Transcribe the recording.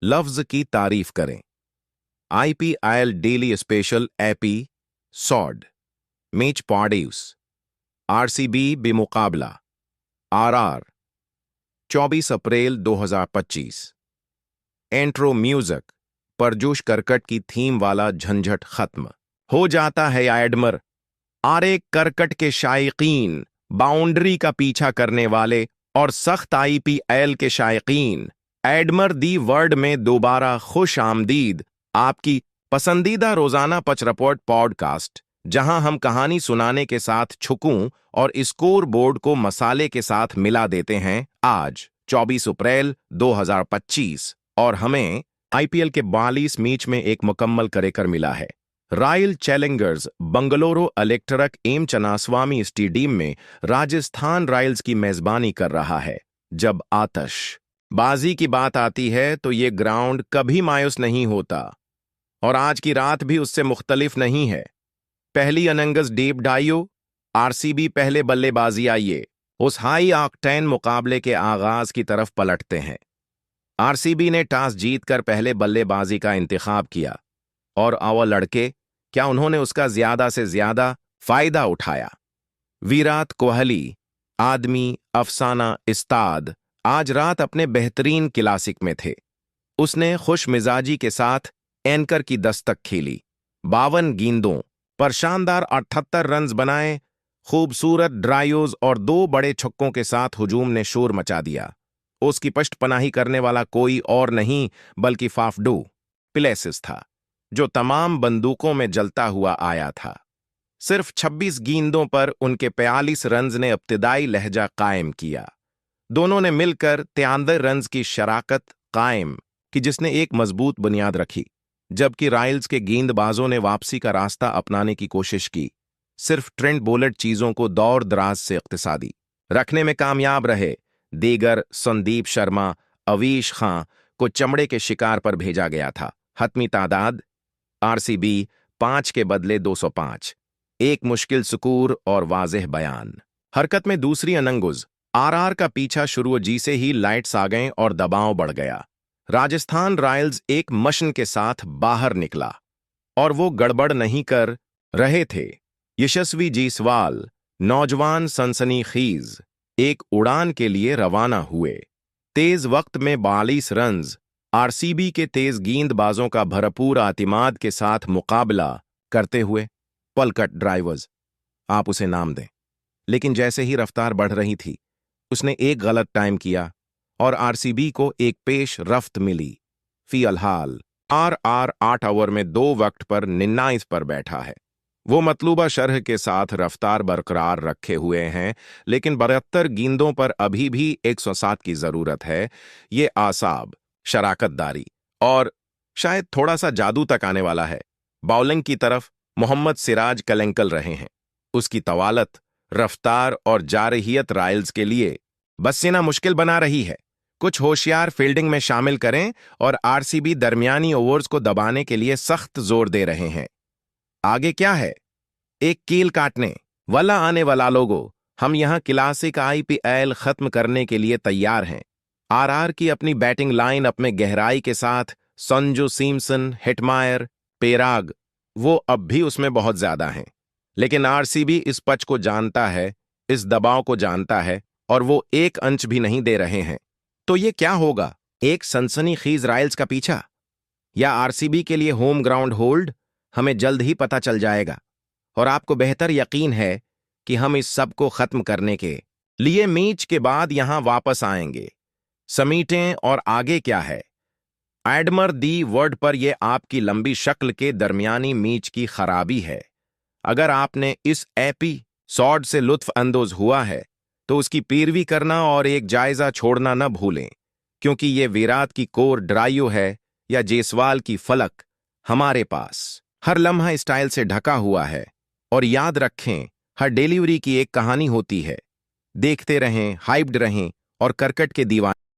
लफ्ज की तारीफ करें। IPL daily special episode match पॉड्यूस आरसीबी बेमुकाबला आरआर 24 अप्रैल 2025। एंट्रो म्यूजिक परजोश करकट की थीम वाला झंझट खत्म हो जाता है एडमर। आरे करकट के शायकीन, बाउंड्री का पीछा करने वाले और सख्त आईपीएल के शायकीन, एडमर दी वर्ल्ड में दोबारा खुश आमदीद। आपकी पसंदीदा रोजाना पच रिपोर्ट पॉडकास्ट, जहां हम कहानी सुनाने के साथ छुकूं और स्कोर बोर्ड को मसाले के साथ मिला देते हैं। आज 24 अप्रैल 2025 और हमें आईपीएल के 42 मैच में एक मुकम्मल करेकर मिला है। Royal challengers Bengaluru electric M Chinnaswamy stadium में राजस्थान रॉयल्स की मेजबानी कर रहा है। जब आतिशबाजी की बात आती है तो ये ग्राउंड कभी मायूस नहीं होता और आज की रात भी उससे मुख्तलिफ नहीं है। पहली इनिंग्स डेब डाइयो, आरसीबी पहले बल्लेबाजी आइए उस हाई ऑक्टेन मुकाबले के आगाज की तरफ पलटते हैं। आरसीबी ने टॉस जीतकर पहले बल्लेबाजी का इंतखाब किया और अव्वल लड़के, क्या उन्होंने उसका ज्यादा से ज्यादा फायदा उठाया। विराट कोहली, आदमी अफसाना इस्ताद, आज रात अपने बेहतरीन क्लासिक में थे। उसने खुश मिजाजी के साथ एंकर की दस्तक खेली, 52 गेंदों पर शानदार 78 रन्स बनाए। खूबसूरत ड्राइव्स और 2 बड़े छक्कों के साथ हुजूम ने शोर मचा दिया। उसकी पश्तपनाही करने वाला कोई और नहीं बल्कि फाफ डू प्लेसिस था, जो तमाम बंदूकों में जलता हुआ आया था। सिर्फ 26 गेंदों पर उनके 42 रन्स ने इब्तिदाई लहजा कायम किया। दोनों ने मिलकर 93 रन्स की शराकत कायम की, जिसने एक मजबूत बुनियाद रखी। जबकि रॉयल्स के गेंदबाजों ने वापसी का रास्ता अपनाने की कोशिश की, सिर्फ ट्रेंट बोल्ट चीजों को दौर दराज से इख्तिसादी रखने में कामयाब रहे। दीगर संदीप शर्मा, अवीश खां को चमड़े के शिकार पर भेजा गया था। हतमी तादाद आरसीबी 5 के बदले 205। एक मुश्किल सुकूर और वाज़ेह बयान। हरकत में दूसरी इनिंग्स आरआर का पीछा शुरू जी से ही लाइट्स आ गए और दबाव बढ़ गया। राजस्थान रॉयल्स एक मशन के साथ बाहर निकला और वो गड़बड़ नहीं कर रहे थे। यशस्वी जायसवाल, नौजवान सनसनीखेज, एक उड़ान के लिए रवाना हुए। तेज वक्त में 42 रन्स, आरसीबी के तेज गेंदबाजों का भरपूर आतिमाद के साथ मुकाबला करते हुए। पलकट ड्राइवर्स, आप उसे नाम दें, लेकिन जैसे ही रफ्तार बढ़ रही थी, उसने एक गलत टाइम किया और आरसीबी को एक पेश रफ्त मिली। फिलहाल आरआर 8 ओवर में 2 विकेट पर 99 पर बैठा है। वो मतलूबा शरह के साथ रफ्तार बरकरार रखे हुए हैं, लेकिन 72 गेंदों पर अभी भी 107 की जरूरत है। ये आसाब, शराकतदारी और शायद थोड़ा सा जादू तक आने वाला है। बॉलिंग की तरफ मोहम्मद सिराज कलंकल रहे हैं। उसकी तवालत, रफ्तार और जारहियत रॉयल्स के लिए बसीना मुश्किल बना रही है। कुछ होशियार फील्डिंग में शामिल करें और आरसीबी दरमियानी ओवर्स को दबाने के लिए सख्त जोर दे रहे हैं। आगे क्या है? एक कील काटने वाला आने वाला लोगों, हम यहां क्लासिक आईपीएल खत्म करने के लिए तैयार हैं। आरआर की अपनी बैटिंग लाइन अप में गहराई के साथ संजू सैमसन, हिटमायर, पेराग, वो अब भी उसमें बहुत ज्यादा हैं। लेकिन आरसीबी इस पच को जानता है, इस दबाव को जानता है और वो एक अंच भी नहीं दे रहे हैं। तो ये क्या होगा? एक सनसनीखेज रॉयल्स का पीछा या आरसीबी के लिए होम ग्राउंड होल्ड? हमें जल्द ही पता चल जाएगा और आपको बेहतर यकीन है कि हम इस सब को खत्म करने के लिए मैच के बाद यहां वापस आएंगे। समीटें और आगे क्या है? एडमर दी वर्ल्ड पर यह आपकी लंबी शक्ल के दरमियानी मैच की खराबी है। अगर आपने इस एपिसोड से लुत्फ अंदोज हुआ है तो उसकी पैरवी करना और एक जायजा छोड़ना न भूलें, क्योंकि ये विराट की कोर ड्राइयो है या जायसवाल की फलक, हमारे पास हर लम्हा स्टाइल से ढका हुआ है। और याद रखें, हर डिलीवरी की एक कहानी होती है। देखते रहें, हाइप्ड रहें और करकट के दीवाने